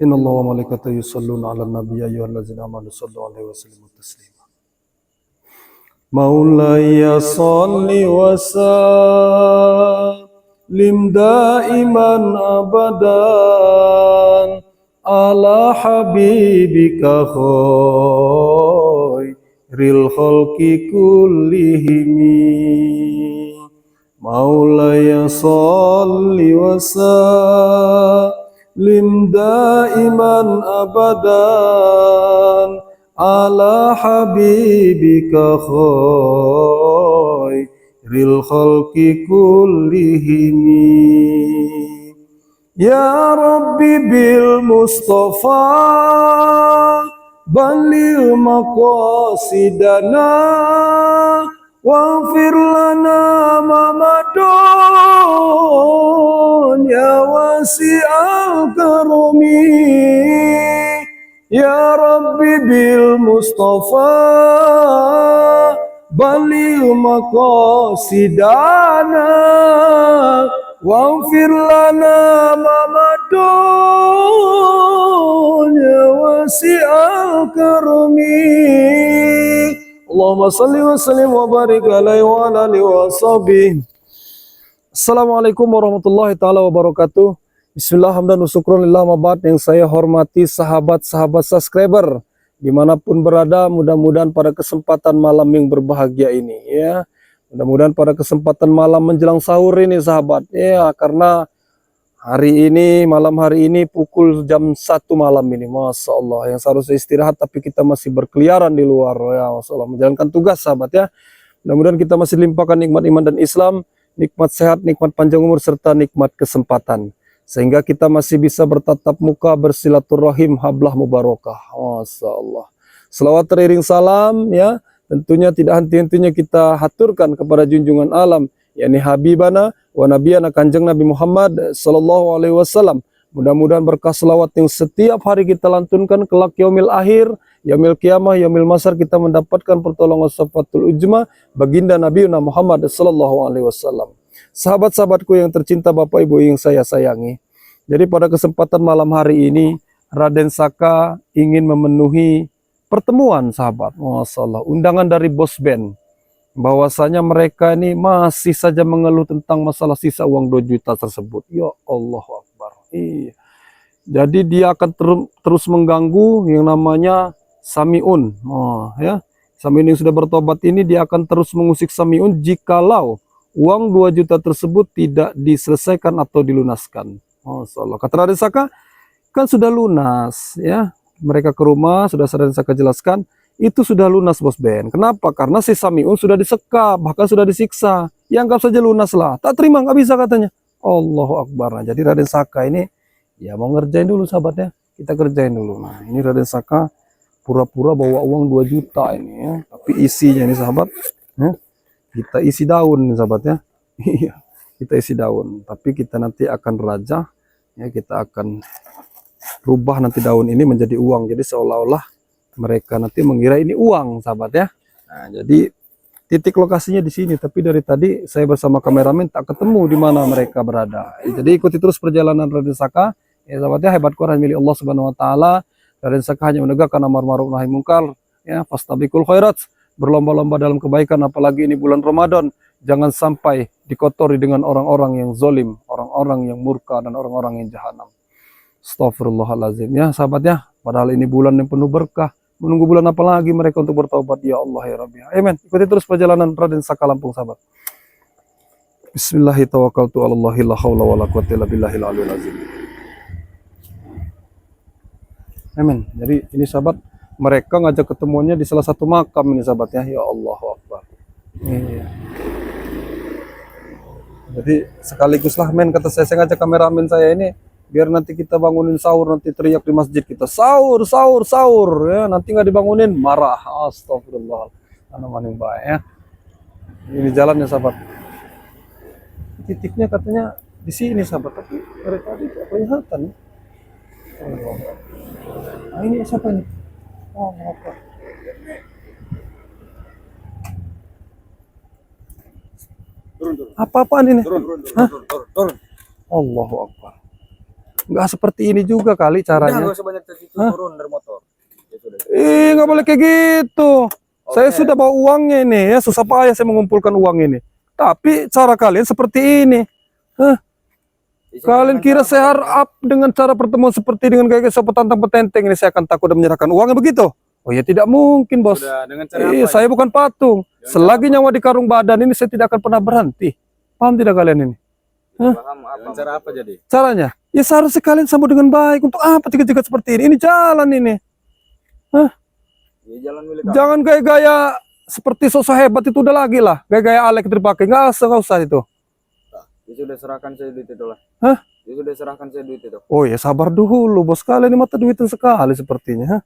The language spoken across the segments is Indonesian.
Innallaha wa malaikatahu yusholluna 'alan nabi ya ayyuhallazina amanu shollu 'alaihi wa sallimu taslima. Maulaya sholli wa sallim daiman abadan ala habibika khairil khalqi kullihim. Maulaya sholli wa sallim daiman abadan ala habibika khairil khalqi kullihim. Ya Rabbi bil Mustafa balil maqasidana waghfir lana ma madun ya wasi'al karami. Ya Rabbi bil Mustafa balil maqasidana waghfir lana ma madun ya wasi'al karami. Allahumma salli wa sallim wa barik alaihi wa ala alihi wa sahbihi. Assalamualaikum warahmatullahi taala wabarakatuh. Bismillah, hamdan wa syukron lillah, mabad. Yang saya hormati sahabat-sahabat subscriber dimanapun berada, mudah-mudahan pada kesempatan malam yang berbahagia ini ya, mudah-mudahan pada kesempatan malam menjelang sahur ini sahabat ya, karena hari ini, malam hari ini pukul jam 1 malam ini, Masya Allah, yang seharusnya istirahat tapi kita masih berkeliaran di luar ya, Masya Allah, menjalankan tugas sahabat ya. Mudah-mudahan kita masih limpahkan nikmat iman dan Islam, nikmat sehat, nikmat panjang umur, serta nikmat kesempatan, sehingga kita masih bisa bertatap muka, bersilaturahim, hablah mubarakah. Masya Allah. Selawat teriring salam ya, tentunya tidak henti-hentinya kita haturkan kepada junjungan alam, yakni Habibana wa Nabiyana Kanjeng Nabi Muhammad sallallahu alaihi wasallam. Mudah-mudahan berkah selawat yang setiap hari kita lantunkan kelak yaumil akhir, yaumil kiamah, yaumil masar, kita mendapatkan pertolongan syafatul ujma baginda Nabi Muhammad sallallahu alaihi wasallam. Sahabat-sahabatku yang tercinta, Bapak Ibu yang saya sayangi. Jadi pada kesempatan malam hari ini Raden Saka ingin memenuhi pertemuan sahabat. Masya Allah, undangan dari Bos Ben, bahwasanya mereka ini masih saja mengeluh tentang masalah sisa uang 2 juta tersebut. Ya Allah Akbar. Iya. Jadi dia akan terus mengganggu yang namanya Samiun. Ya. Samiun yang sudah bertobat ini, dia akan terus mengusik Samiun jikalau uang 2 juta tersebut tidak diselesaikan atau dilunaskan. Masya Allah. Kata Raden Saka, kan sudah lunas ya. Mereka ke rumah, sudah Raden Saka jelaskan, itu sudah lunas Bos Ben. Kenapa? Karena si Samiun sudah disekap, bahkan sudah disiksa. Ya anggap saja lunas lah. Tak terima, nggak bisa katanya. Allahu Akbar. Nah, jadi Raden Saka ini ya mau ngerjain dulu sahabatnya. Kita kerjain dulu. Nah ini Raden Saka pura-pura bawa uang 2 juta ini ya. Tapi isinya ini sahabat ya, kita isi daun sahabat ya. Iya, kita isi daun. Tapi kita nanti akan rajah ya, kita akan rubah nanti daun ini menjadi uang. Jadi seolah-olah mereka nanti mengira ini uang sahabat ya. Nah, jadi titik lokasinya di sini, tapi dari tadi saya bersama kameramen tak ketemu di mana mereka berada. Jadi ikuti terus perjalanan Raden Saka ya sahabat ya. Hebat Quran milik Allah Subhanahu wa taala. Raden Saka hanya menegakkan amar ma'ruf nahi munkar ya, fastabiqul khairat, berlomba-lomba dalam kebaikan, apalagi ini bulan Ramadan. Jangan sampai dikotori dengan orang-orang yang zolim, orang-orang yang murka, dan orang-orang yang jahanam. Astaghfirullahaladzim ya sahabat ya. Padahal ini bulan yang penuh berkah. Menunggu bulan apa lagi mereka untuk bertaubat? Ya Allah ya Rabbi. Amin. Ikuti terus perjalanan Raden Saka Lampung sahabat. Bismillahirrahmanirrahim. La haula wala quwwata illa billahil aliyil azim. Amin. Jadi ini sahabat, mereka ngajak ketemuannya di salah satu makam ini sahabat ya. Ya Allah Akbar. Iya. Jadi sekaliguslah men, kata saya ngajak kameramen saya ini biar nanti kita bangunin sahur, nanti teriak di masjid kita sahur sahur sahur ya, nanti nggak dibangunin marah. Astagfirullah. Maning baik ya. Ini jalannya sahabat. Titiknya katanya di sini sahabat, tapi dari tadi tidak kelihatan. Nah, ini siapa ini? Oh, apa? Apa-apaan ini? Turun. Allahu Akbar. Nggak seperti ini juga kali caranya. Udah, gak usah banyak cerita, turun dari motor. Ya sudah. Nggak boleh kayak gitu. Saya sudah bawa uangnya ini ya, susah payah saya mengumpulkan uang ini. Tapi cara kalian seperti ini. Hah? Kalian kira saya harap dengan cara pertemuan seperti dengan kayak sopo tantang petenteng ini saya akan takut dan menyerahkan uangnya begitu? Oh ya tidak mungkin bos. Sudah, dengan cara apa Saya bukan patung. Selagi nyawa di karung badan ini saya tidak akan pernah berhenti. Paham tidak kalian ini? Paham apa? Dengan cara apa jadi? Caranya? Ya seharusnya kalian sambut dengan baik. Untuk apa cegat-cegat seperti ini? Ini jalan ini. Hah? Ya, jalan milik kamu. Jangan gaya-gaya seperti sosok hebat itu udah lagi lah. Gaya-gaya Alek terpakai. Nggak usah itu. Ya sudah, serahkan saya duit itu lah. Hah? Ya sudah, serahkan saya duit itu. Oh ya sabar dulu bos, kalian ini mata duitan sekali sepertinya. Hah?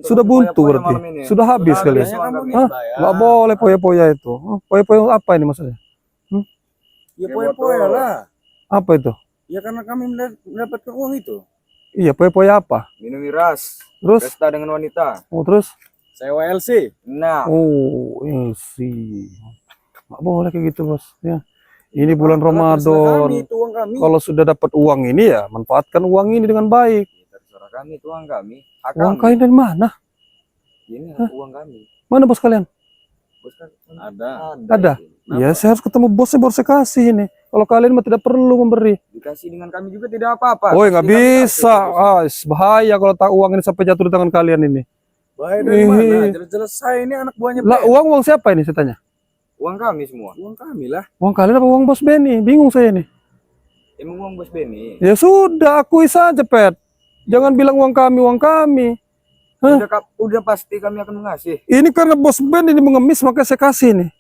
Sudah buntu berarti. Sudah habis kalian. Nggak boleh poya-poya itu. Poya-poya apa ini maksudnya? Ya poya-poya lah. Apa itu? Ya karena kami mendapatkan uang itu. Iya, poya-poya apa? Minum miras. Terus? Pesta dengan wanita. Oh, terus? Sewa LC. Nah. Oh, sih. Nggak boleh kayak gitu, bos. Ya. Ini bulan Ramadan. Kalau sudah dapat uang ini ya, manfaatkan uang ini dengan baik. Terserah kami, itu uang kami. Uang kalian dari mana? Ini uang kami. Mana bos kalian? Bos kan ada. Ada. Ya, saya harus ketemu bosnya baru saya kasih ini. Kalau kalian mah tidak perlu memberi. Dikasih dengan kami juga tidak apa-apa. Oh, nggak bisa. Bahaya kalau tak uang ini sampai jatuh di tangan kalian ini. Bahaya dari mana? Jelas-jelas saya ini anak buahnya. Lah, uang siapa ini saya tanya? Uang kami semua. Uang kami lah. Uang kalian apa uang bos Benny? Bingung saya ini. Emang uang bos Benny? Ya sudah, akui saja, Pet. Jangan bilang uang kami, uang kami. Udah pasti kami akan mengasih. Ini karena bos Ben ini mengemis, maka saya kasih nih.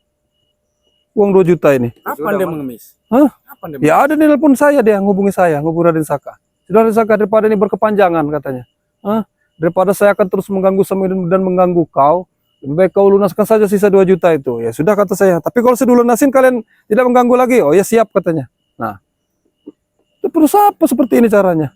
Uang 2 juta ini. Kapan dia mengemis? Hah? Ya ada nih telepon saya, dia ngubungi saya, ngubungi Raden Saka. Sudah Raden Saka, daripada ini berkepanjangan katanya. Hah? Daripada saya akan terus mengganggu dan mengganggu kau, lebih baik kau lunaskan saja sisa 2 juta itu. Ya sudah kata saya. Tapi kalau saya lunasin kalian tidak mengganggu lagi. Oh ya siap katanya. Nah, itu terus apa seperti ini caranya?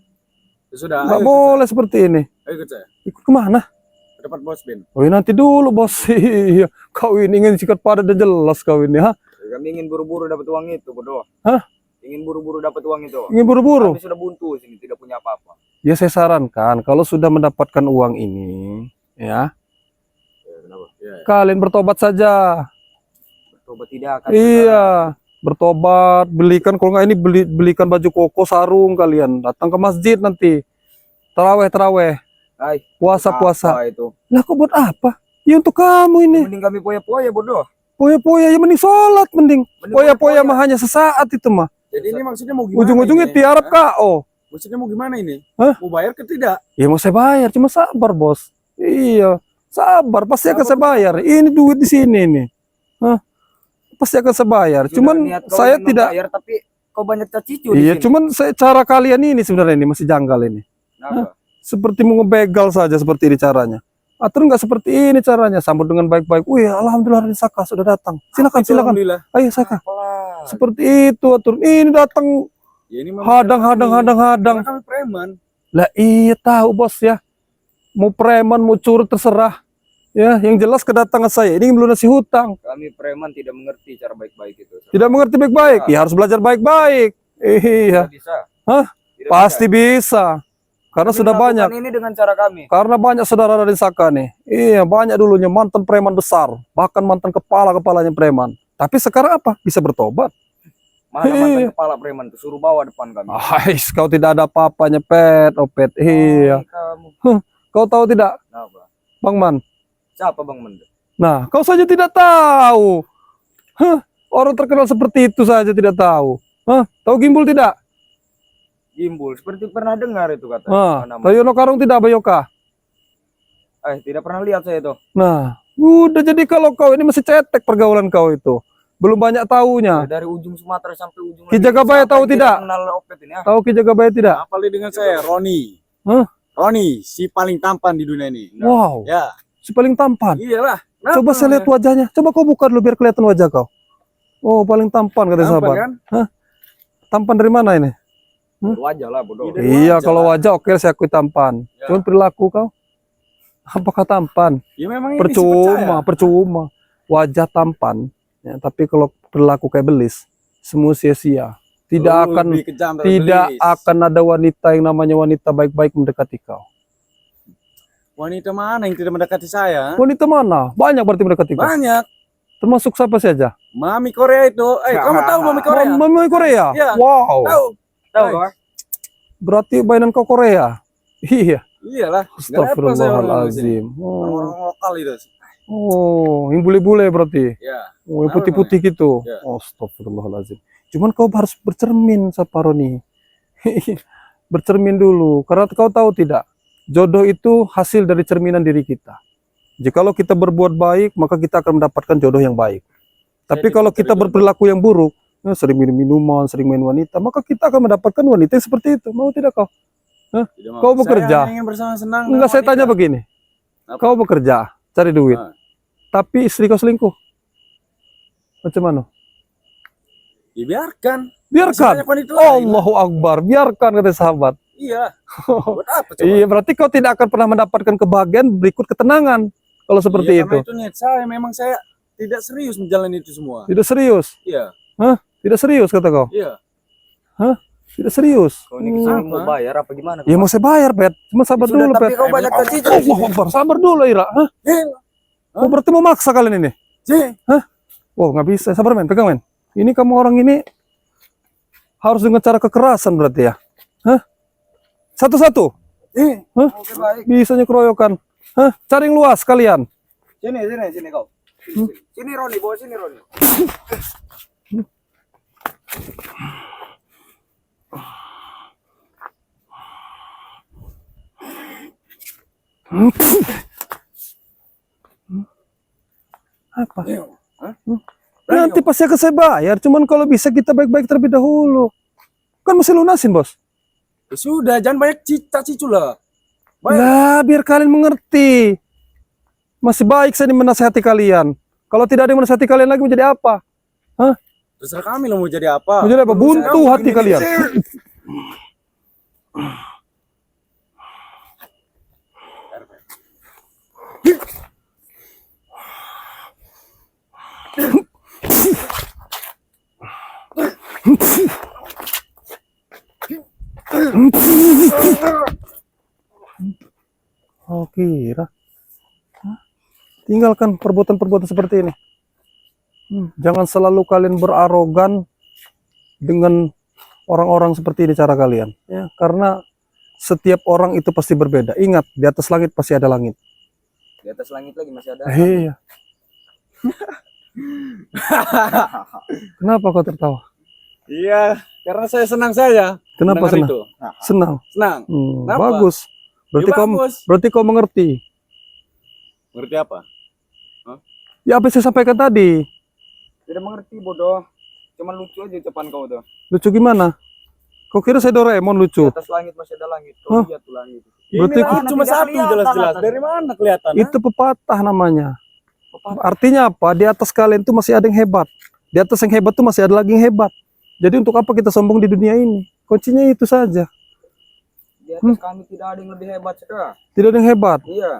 Ya sudah. Nggak boleh seperti ini. Ayo ikut saya. Ikut kemana? Ke tempat bos Ben. Oh ya nanti dulu bos. Iya. Kau ini ingin sikat padat dan jelas kau ini, ha? Kami ingin buru-buru dapat uang itu, bodoh. Hah? Ingin buru-buru dapat uang itu. Ingin buru-buru? Kami sudah buntu sini, tidak punya apa-apa. Ya saya sarankan kalau sudah mendapatkan uang ini, ya, kenapa? kalian bertobat saja. Bertobat tidak akan. Iya, bertobat, belikan kalau nggak ini belikan baju koko, sarung kalian. Datang ke masjid nanti. Terawih. Puasa. Itu. Lah kok buat apa? Ya untuk kamu ini. Mending kami poya-poya, bodoh. Poya-poya ya mending sholat mending. Poya-poya mah hanya sesaat itu mah. Jadi ini maksudnya mau gimana? Ujung-ujungnya tiarap KO. Maksudnya mau gimana ini? Hah? Mau bayar ke tidak? Ya mau saya bayar, cuma sabar bos. Iya, sabar pasti akan saya bayar. Ini duit di sini nih. Hah? Pasti akan saya bayar. Cuman saya tidak. Bayar, tapi kau banyak cacicu. Iya, cuman cara kalian ini sebenarnya ini masih janggal ini. Seperti mau ngebegal saja seperti ini caranya. Atur nggak seperti ini caranya, sambut dengan baik-baik. Wih, alhamdulillah Raden Saka sudah datang. Silakan. Ayo Saka. Seperti itu atur. Ini datang. Ya, ini hadang. Kami preman. Lah iya tahu bos ya. Mau preman mau curut terserah. Ya, yang jelas kedatangan saya ini melunasi hutang. Kami preman tidak mengerti cara baik-baik itu. Tidak mengerti baik-baik. Ya harus belajar baik-baik. Iya. Bisa. Hah? Pasti bisa. Karena sudah banyak. Ini dengan cara kami. Karena banyak saudara Raden Saka nih. Iya, banyak dulunya mantan preman besar, bahkan mantan kepalanya preman. Tapi sekarang apa? Bisa bertobat. Mana mantan kepala preman tuh, suruh bawa depan kami. Kau tidak ada apa-apanya, Pet. Iya. Kau tahu tidak? Apa? Bang Man. Siapa Bang Man? Nah, kau saja tidak tahu. Orang terkenal seperti itu saja tidak tahu. Tahu Gimbul tidak? Gimbul, seperti pernah dengar itu kata. Bayono Karung tidak, Bayoka? Tidak pernah lihat saya itu. Nah, udah jadi kalau kau ini masih cetek pergaulan kau itu. Belum banyak tahunya. Dari ujung Sumatera sampai ujung. Ki Jagabaya tahu tidak? Tahu Ki Jagabaya tidak? Apalagi dengan saya, Roni. Roni, si paling tampan di dunia ini. Wow. Ya. Si paling tampan? Iyalah. Coba saya lihat wajahnya. Coba kau buka dulu biar kelihatan wajah kau. Oh, paling tampan kata sahabat. Kan? Tampan dari mana ini? Wajah lah bodoh. Iya, kalau wajah oke saya akui tampan. Ya. Cuman perilaku kau, apakah tampan? Ya memang percuma. Wajah tampan, ya, tapi kalau perilaku kayak belis, semua sia-sia. Tidak akan lebih kejam dari tidak iblis. akan ada wanita yang namanya wanita baik-baik mendekati kau. Wanita mana yang tidak mendekati saya? Wanita mana? Banyak berarti mendekati kau. Banyak. Termasuk siapa saja? Mami Korea itu. Kamu tahu Mami Korea? Mami Korea. Iya. Wow. Tahu kan? Berarti mainan kau Korea. Iya. Iyalah. Astagfirullahalazim. Orang lokal itu. Oh, yang bule-bule berarti. Ya. Oh, yang putih-putih gitu. Ya. Astagfirullahalazim. Cuman kau harus bercermin, Saparoni. Bercermin dulu. Karena kau tahu tidak, jodoh itu hasil dari cerminan diri kita. Jikalau kita berbuat baik, maka kita akan mendapatkan jodoh yang baik. Tapi kalau kita berperilaku yang buruk, sering minum minuman, sering main wanita, maka kita akan mendapatkan wanita yang seperti itu. Mau tidak kau? Kau bekerja? Saya ingin bersenang-senang. Enggak, saya tanya begini. Apa? Kau bekerja, cari duit. Tapi istri kau selingkuh. Macam mana? Ya biarkan. Biarkan. Allahu Akbar. Biarkan, kata sahabat. Iya. Buat apa coba? Iya, berarti kau tidak akan pernah mendapatkan kebahagiaan berikut ketenangan. Kalau seperti Iya, itu. itu niat saya. Memang saya tidak serius menjalani itu semua. Tidak serius. Iya. Hah? Tidak serius kata kau? Iya. Hah? Tidak serius. Kau ini mau bayar apa gimana? Ya mau saya bayar, Pet. Cuma sabar Sudah, dulu, tapi Pet. kau banyak tercicit. Allahu Akbar. Sabar dulu, Ira. Hah? Oh, berarti mau maksa kalian ini? Hah? Oh, nggak bisa. Sabar, men. Pegang, men. Ini kamu orang ini harus dengan cara kekerasan berarti ya? Hah? Satu-satu? Hah? Oke, baik. Bisanya keroyokan. Hah? Cari yang luas kalian. Sini kau. Sini Roni, bawa sini Roni. Apa? Nanti pasti akan saya bayar. Cuman kalau bisa kita baik-baik terlebih dahulu. Kan masih lunasin, bos. Ya sudah, jangan banyak cicu lah. Lah, biar kalian mengerti. Masih baik saya menasihati kalian. Kalau tidak ada yang menasihati kalian lagi menjadi apa? Hah? Terserah kami lo mau jadi apa. Menjadi apa? Buntu hati kalian. Oh, kira. Hah? Tinggalkan perbuatan-perbuatan seperti ini. Jangan selalu kalian berarogan dengan orang-orang seperti ini cara kalian. Ya, karena setiap orang itu pasti berbeda. Ingat, di atas langit pasti ada langit. Di atas langit lagi masih ada. Iya. Kenapa kau tertawa? Iya, karena saya senang saja. Kenapa senang? Itu. Senang. Senang. Kenapa? Bagus. Berarti Ya, kau bagus. berarti kau mengerti. Ngerti apa? Ya apa yang saya sampaikan tadi? Tidak mengerti bodoh. Cuman lucu aja ucapan kau tuh. Lucu gimana? Kau kira saya Doraemon Di lucu? atas langit masih ada langit. Hah? Kau lihat tuh langit. Berarti Ini cuma tidak satu kelihatan, jelas-jelas. Nathan. Dari mana kelihatan? itu pepatah namanya. Artinya apa? Di atas kalian itu masih ada yang hebat. Di atas yang hebat itu masih ada lagi yang hebat. Jadi untuk apa kita sombong di dunia ini? Kuncinya itu saja. Di atas kami tidak ada yang lebih hebat, Cak. Tidak ada yang hebat. Iya.